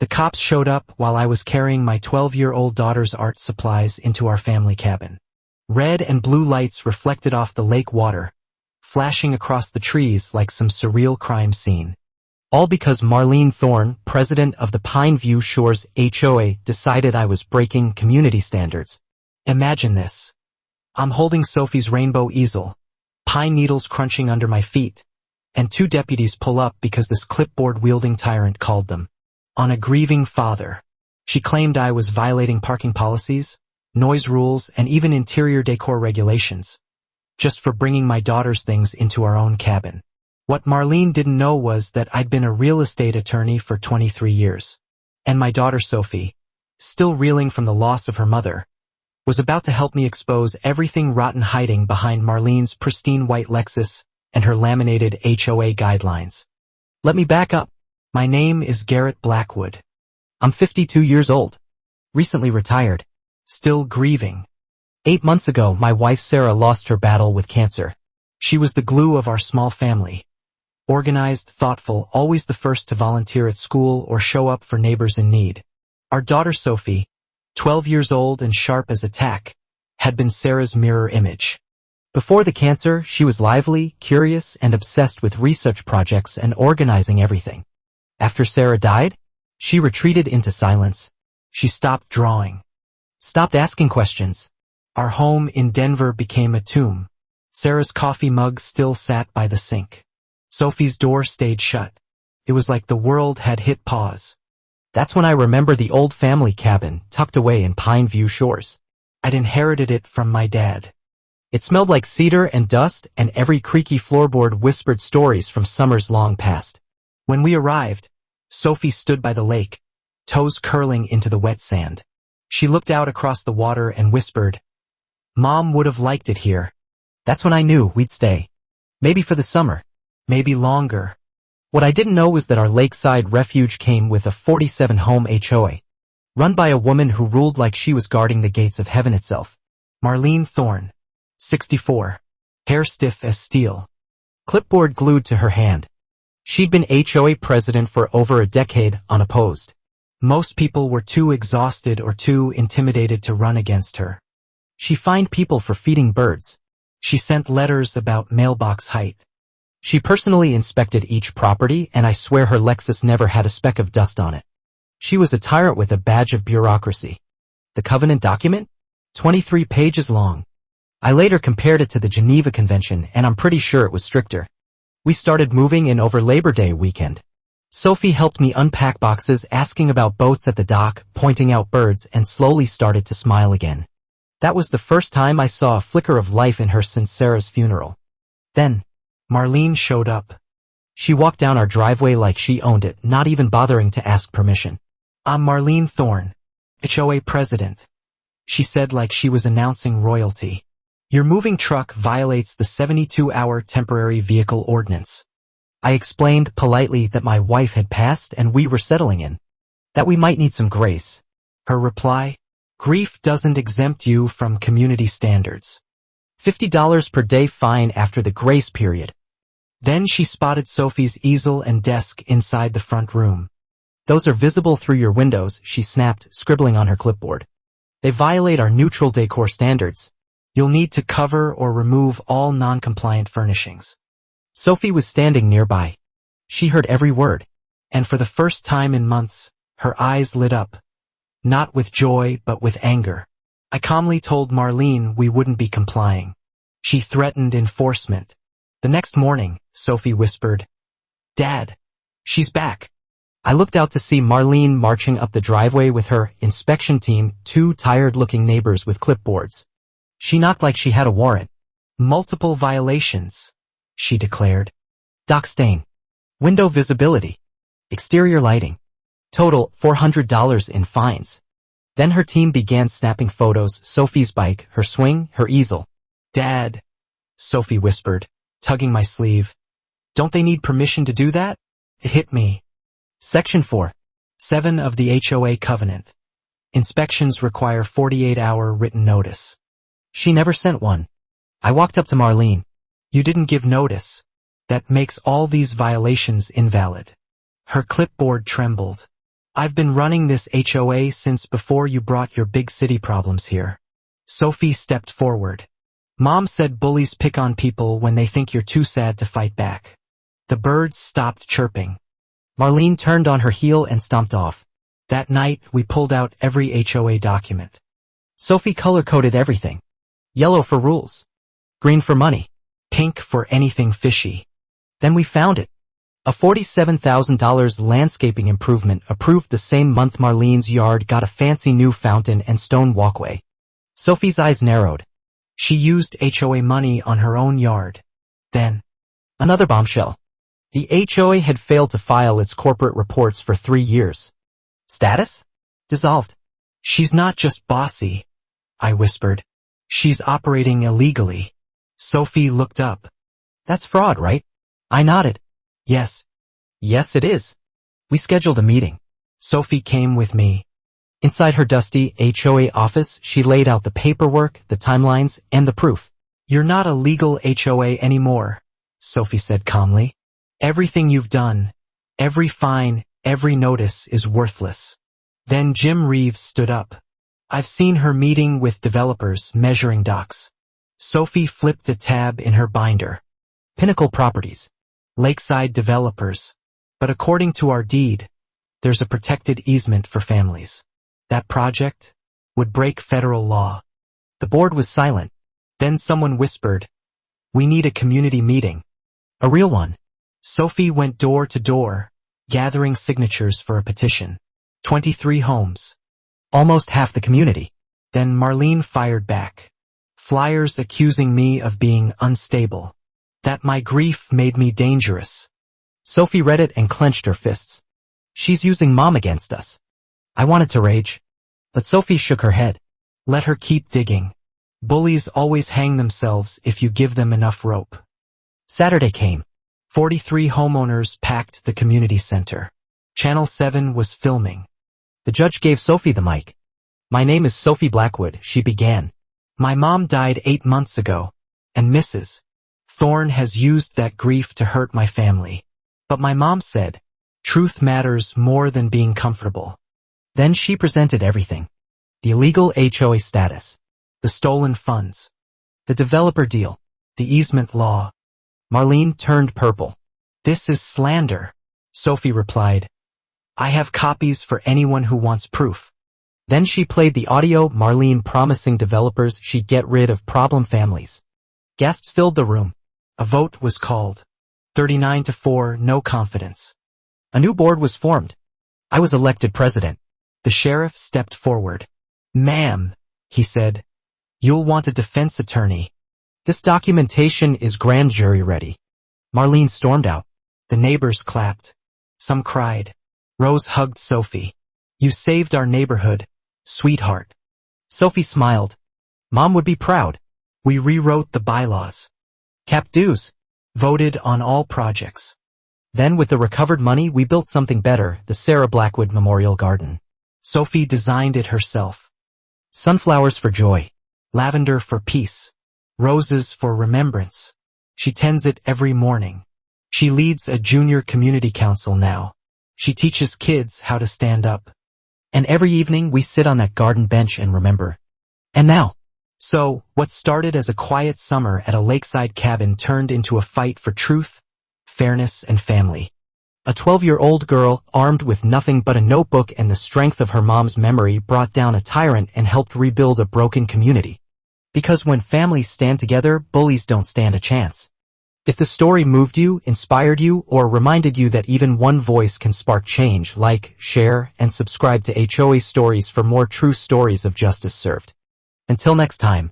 The cops showed up while I was carrying my 12-year-old daughter's art supplies into our family cabin. Red and blue lights reflected off the lake water, flashing across the trees like some surreal crime scene. All because Marlene Thorne, president of the Pineview Shores HOA, decided I was breaking community standards. Imagine this. I'm holding Sophie's rainbow easel, pine needles crunching under my feet, and two deputies pull up because this clipboard-wielding tyrant called them on a grieving father. She claimed I was violating parking policies, noise rules, and even interior decor regulations, just for bringing my daughter's things into our own cabin. What Marlene didn't know was that I'd been a real estate attorney for 23 years, and my daughter Sophie, still reeling from the loss of her mother, was about to help me expose everything rotten hiding behind Marlene's pristine white Lexus and her laminated HOA guidelines. Let me back up. My name is Garrett Blackwood. I'm 52 years old, recently retired, still grieving. 8 months ago, my wife Sarah lost her battle with cancer. She was the glue of our small family. Organized, thoughtful, always the first to volunteer at school or show up for neighbors in need. Our daughter Sophie, 12 years old and sharp as a tack, had been Sarah's mirror image. Before the cancer, she was lively, curious, and obsessed with research projects and organizing everything. After Sarah died, she retreated into silence. She stopped drawing, stopped asking questions. Our home in Denver became a tomb. Sarah's coffee mug still sat by the sink. Sophie's door stayed shut. It was like the world had hit pause. That's when I remember the old family cabin tucked away in Pineview Shores. I'd inherited it from my dad. It smelled like cedar and dust, and every creaky floorboard whispered stories from summers long past. When we arrived, Sophie stood by the lake, toes curling into the wet sand. She looked out across the water and whispered, "Mom would have liked it here." That's when I knew we'd stay. Maybe for the summer, maybe longer. What I didn't know was that our lakeside refuge came with a 47-home HOA, run by a woman who ruled like she was guarding the gates of heaven itself. Marlene Thorne, 64, hair stiff as steel, clipboard glued to her hand. She'd been HOA president for over a decade unopposed. Most people were too exhausted or too intimidated to run against her. She fined people for feeding birds. She sent letters about mailbox height. She personally inspected each property, and I swear her Lexus never had a speck of dust on it. She was a tyrant with a badge of bureaucracy. The covenant document? 23 pages long. I later compared it to the Geneva Convention, and I'm pretty sure it was stricter. We started moving in over Labor Day weekend. Sophie helped me unpack boxes, asking about boats at the dock, pointing out birds, and slowly started to smile again. That was the first time I saw a flicker of life in her since Sarah's funeral. Then, Marlene showed up. She walked down our driveway like she owned it, not even bothering to ask permission. "I'm Marlene Thorne, HOA president," she said like she was announcing royalty. "Your moving truck violates the 72-hour temporary vehicle ordinance." I explained politely that my wife had passed and we were settling in, that we might need some grace. Her reply, "Grief doesn't exempt you from community standards. $50 per day fine after the grace period." Then she spotted Sophie's easel and desk inside the front room. "Those are visible through your windows," she snapped, scribbling on her clipboard. "They violate our neutral decor standards. You'll need to cover or remove all non-compliant furnishings." Sophie was standing nearby. She heard every word, and for the first time in months, her eyes lit up. Not with joy, but with anger. I calmly told Marlene we wouldn't be complying. She threatened enforcement. The next morning, Sophie whispered, "Dad, she's back." I looked out to see Marlene marching up the driveway with her inspection team, two tired-looking neighbors with clipboards. She knocked like she had a warrant. "Multiple violations," she declared. "Dock stain, window visibility, exterior lighting. Total $400 in fines." Then her team began snapping photos, Sophie's bike, her swing, her easel. "Dad," Sophie whispered, tugging my sleeve. "Don't they need permission to do that?" It hit me. Section 4.7 of the HOA Covenant. Inspections require 48-hour written notice. She never sent one. I walked up to Marlene. "You didn't give notice. That makes all these violations invalid." Her clipboard trembled. I've been running this HOA since before you brought your big city problems here. Sophie stepped forward. Mom said bullies pick on people when they think you're too sad to fight back. The birds stopped chirping. Marlene turned on her heel and stomped off. That night, we pulled out every HOA document. Sophie color-coded everything. Yellow for rules. Green for money. Pink for anything fishy. Then we found it. A $47,000 landscaping improvement approved the same month Marlene's yard got a fancy new fountain and stone walkway. Sophie's eyes narrowed. She used HOA money on her own yard. Then, another bombshell. The HOA had failed to file its corporate reports for 3 years. Status? Dissolved. She's not just bossy, I whispered. She's operating illegally. Sophie looked up. That's fraud, right? I nodded. Yes. Yes, it is. We scheduled a meeting. Sophie came with me. Inside her dusty HOA office, she laid out the paperwork, the timelines, and the proof. You're not a legal HOA anymore, Sophie said calmly. Everything you've done, every fine, every notice is worthless. Then Jim Reeves stood up. I've seen her meeting with developers measuring docks. Sophie flipped a tab in her binder. Pinnacle Properties. Lakeside developers. But according to our deed, there's a protected easement for families. That project would break federal law. The board was silent. Then someone whispered, we need a community meeting. A real one. Sophie went door to door, gathering signatures for a petition. 23 homes. Almost half the community. Then Marlene fired back. Flyers accusing me of being unstable. That my grief made me dangerous. Sophie read it and clenched her fists. She's using Mom against us. I wanted to rage. But Sophie shook her head. Let her keep digging. Bullies always hang themselves if you give them enough rope. Saturday came. 43 homeowners packed the community center. Channel 7 was filming. The judge gave Sophie the mic. My name is Sophie Blackwood, she began. My mom died 8 months ago, and Mrs. Thorne has used that grief to hurt my family. But my mom said, truth matters more than being comfortable. Then she presented everything. The illegal HOA status, the stolen funds, the developer deal, the easement law. Marlene turned purple. This is slander, Sophie replied. I have copies for anyone who wants proof. Then she played the audio, Marlene promising developers she'd get rid of problem families. Guests filled the room. A vote was called. 39-4, no confidence. A new board was formed. I was elected president. The sheriff stepped forward. Ma'am, he said, you'll want a defense attorney. This documentation is grand jury ready. Marlene stormed out. The neighbors clapped. Some cried. Rose hugged Sophie. You saved our neighborhood, sweetheart. Sophie smiled. Mom would be proud. We rewrote the bylaws. Capped dues. Voted on all projects. Then with the recovered money we built something better, the Sarah Blackwood Memorial Garden. Sophie designed it herself. Sunflowers for joy. Lavender for peace. Roses for remembrance. She tends it every morning. She leads a junior community council now. She teaches kids how to stand up. And every evening we sit on that garden bench and remember. And now. So, what started as a quiet summer at a lakeside cabin turned into a fight for truth, fairness, and family. A 12-year-old girl, armed with nothing but a notebook and the strength of her mom's memory, brought down a tyrant and helped rebuild a broken community. Because when families stand together, bullies don't stand a chance. If the story moved you, inspired you, or reminded you that even one voice can spark change, like, share, and subscribe to HOA Stories for more true stories of justice served. Until next time.